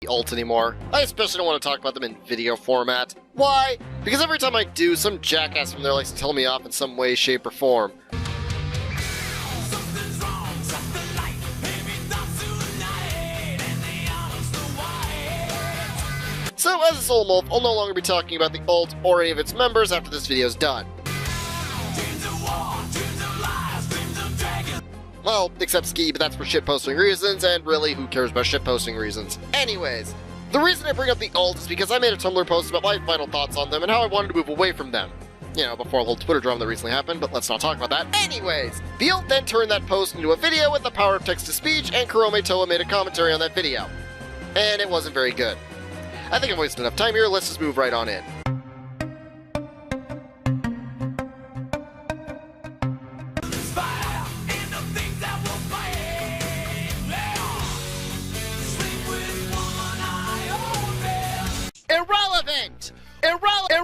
alt anymore. I especially don't want to talk about them in video format. Why? Because every time I do, some jackass from there likes to tell me off in some way, shape, or form. So, as a solo wolf, I'll no longer be talking about the alt or any of its members after this video is done. Well, except Ski, but that's for shitposting reasons, and really, who cares about shitposting reasons? Anyways, the reason I bring up the alt is because I made a Tumblr post about my final thoughts on them and how I wanted to move away from them. You know, before a little Twitter drama that recently happened, but let's not talk about that. Anyways, the alt then turned that post into a video with the power of text-to-speech, and Kurome Toa made a commentary on that video. And it wasn't very good. I think I've wasted enough time here, let's just move right on in. Irrelevant! Irrelevant!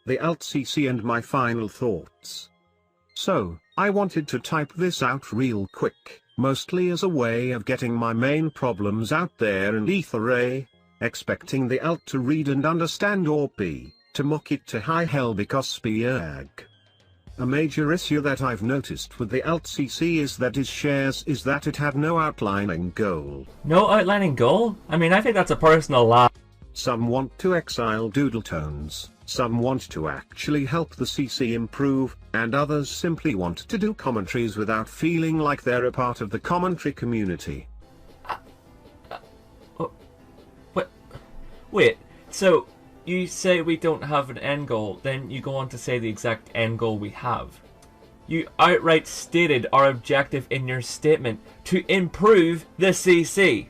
The alt CC and my final thoughts. So, I wanted to type this out real quick, mostly as a way of getting my main problems out there in ether A, expecting the alt to read and understand, or B, to mock it to high hell because spiag. A major issue that I've noticed with the alt CC is that it had no outlining goal. No outlining goal? I mean, I think that's a personal lie. Some want to exile doodle tones, some want to actually help the CC improve, and others simply want to do commentaries without feeling like they're a part of the commentary community. Wait, so you say we don't have an end goal, then you go on to say the exact end goal we have. You outright stated our objective in your statement, to improve the CC.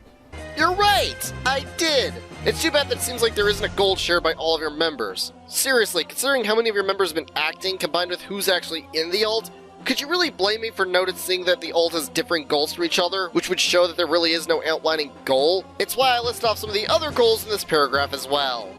You're right! I did! It's too bad that it seems like there isn't a goal shared by all of your members. Seriously, considering how many of your members have been acting, combined with who's actually in the alt, could you really blame me for noticing that the alt has different goals for each other, which would show that there really is no outlining goal? It's why I list off some of the other goals in this paragraph as well.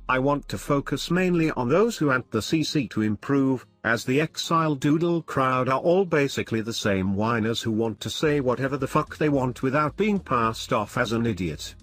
I want to focus mainly on those who want the CC to improve, as the exile doodle crowd are all basically the same whiners who want to say whatever the fuck they want without being passed off as an idiot.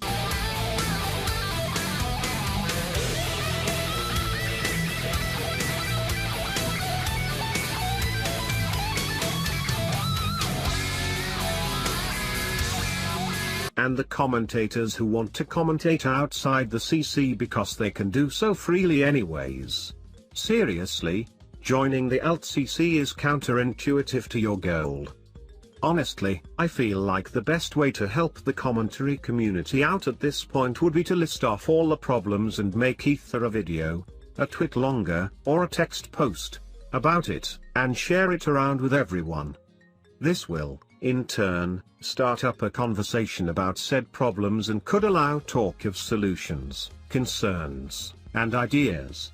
And the commentators who want to commentate outside the CC because they can do so freely anyways. Seriously, joining the alt CC is counterintuitive to your goal. Honestly, I feel like the best way to help the commentary community out at this point would be to list off all the problems and make either a video, a tweet longer, or a text post about it, and share it around with everyone. This will, in turn, start up a conversation about said problems and could allow talk of solutions, concerns, and ideas.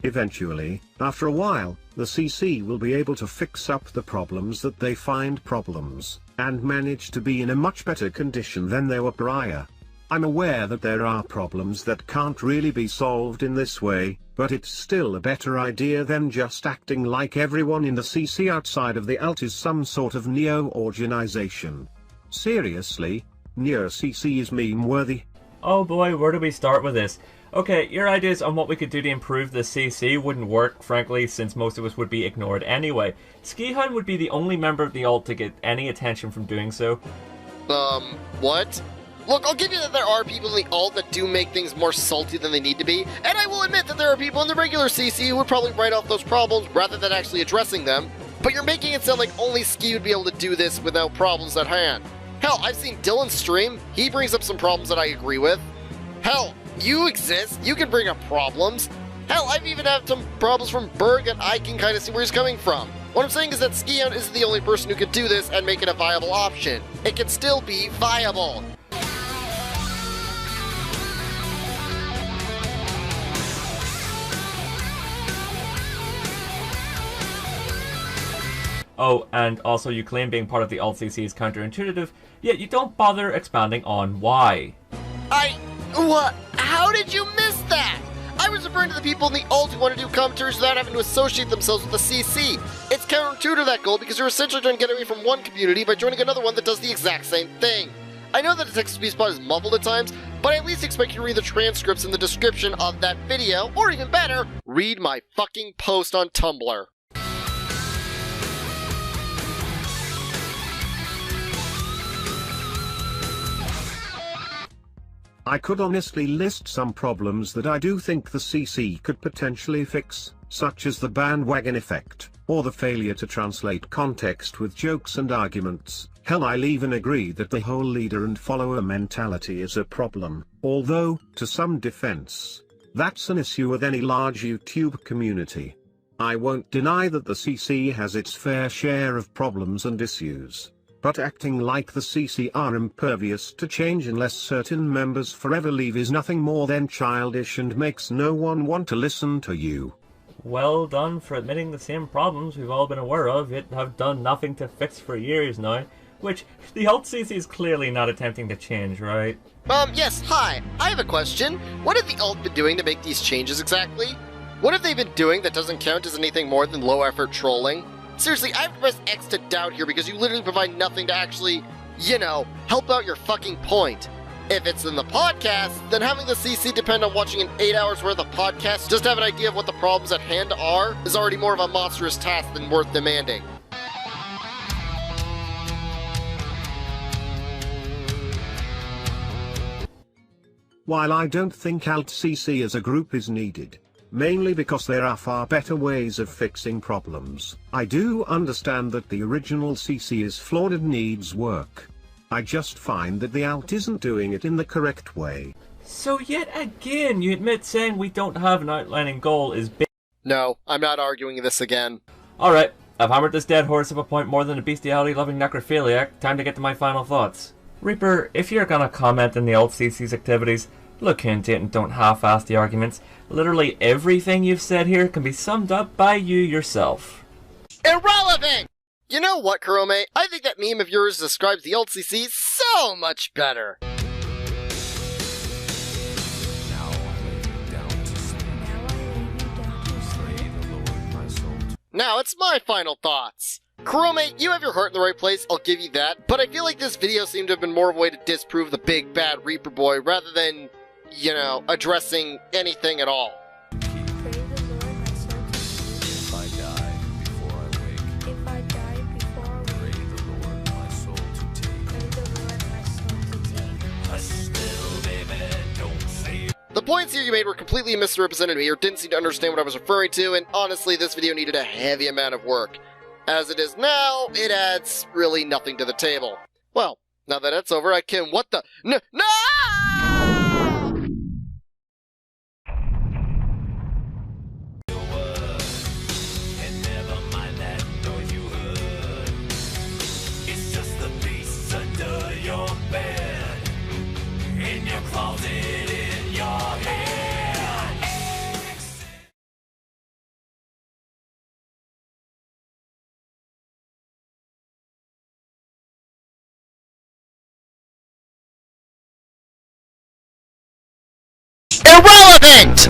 Eventually, after a while, the CC will be able to fix up the problems that they find problems, and manage to be in a much better condition than they were prior. I'm aware that there are problems that can't really be solved in this way, but it's still a better idea than just acting like everyone in the CC outside of the alt is some sort of neo-organization. Seriously, neo-CC is meme-worthy. Oh boy, where do we start with this? Okay, your ideas on what we could do to improve the CC wouldn't work, frankly, since most of us would be ignored anyway. Skihan would be the only member of the alt to get any attention from doing so. What? Look, I'll give you that there are people in the alt that do make things more salty than they need to be, and I will admit that there are people in the regular CC who would probably write off those problems rather than actually addressing them, but you're making it sound like only Ski would be able to do this without problems at hand. Hell, I've seen Dylan stream, he brings up some problems that I agree with. Hell, you exist, you can bring up problems. Hell, I've even had some problems from Berg and I can kind of see where he's coming from. What I'm saying is that Skihound isn't the only person who could do this and make it a viable option. It can still be viable. Oh, and also you claim being part of the Alt-CC is counterintuitive, yet you don't bother expanding on why. What? How did you miss that? I was referring to the people in the alt who want to do commentaries without having to associate themselves with the CC. It's counterintuitive to that goal because you're essentially trying to get away from one community by joining another one that does the exact same thing. I know that the text-to-speech spot is muffled at times, but I at least expect you to read the transcripts in the description of that video, or even better, read my fucking post on Tumblr. I could honestly list some problems that I do think the CC could potentially fix, such as the bandwagon effect, or the failure to translate context with jokes and arguments. Hell, I'll even agree that the whole leader and follower mentality is a problem, although, to some defense, that's an issue with any large YouTube community. I won't deny that the CC has its fair share of problems and issues. But acting like the CC are impervious to change unless certain members forever leave is nothing more than childish and makes no one want to listen to you. Well done for admitting the same problems we've all been aware of, yet have done nothing to fix for years now, which the Alt-CC is clearly not attempting to change, right? Yes, hi. I have a question. What have the alt been doing to make these changes exactly? What have they been doing that doesn't count as anything more than low-effort trolling? Seriously, I have to press X to doubt here because you literally provide nothing to actually, help out your fucking point. If it's in the podcast, then having the CC depend on watching an 8 hours worth of podcast just to have an idea of what the problems at hand are is already more of a monstrous task than worth demanding. While I don't think Alt-CC as a group is needed, mainly because there are far better ways of fixing problems, I do understand that the original CC is flawed and needs work. I just find that the alt isn't doing it in the correct way. So yet again, you admit saying we don't have an outlining goal is big. No, I'm not arguing this again. Alright, I've hammered this dead horse up a point more than a bestiality-loving necrophiliac. Time to get to my final thoughts. Reaper, if you're gonna comment on the Alt-CC's activities, look into it and don't half-ass the arguments. Literally everything you've said here can be summed up by you yourself. Irrelevant! You know what, Kurome? I think that meme of yours describes the Alt-CC so much better. Now it's my final thoughts. Kurome, you have your heart in the right place, I'll give you that, but I feel like this video seemed to have been more of a way to disprove the big bad Reaper boy rather than, addressing anything at all. The points here you made were completely misrepresented to me or didn't seem to understand what I was referring to, and honestly, this video needed a heavy amount of work. As it is now, it adds really nothing to the table. Well, now that that's over, I can... What the... No! Irrelevant!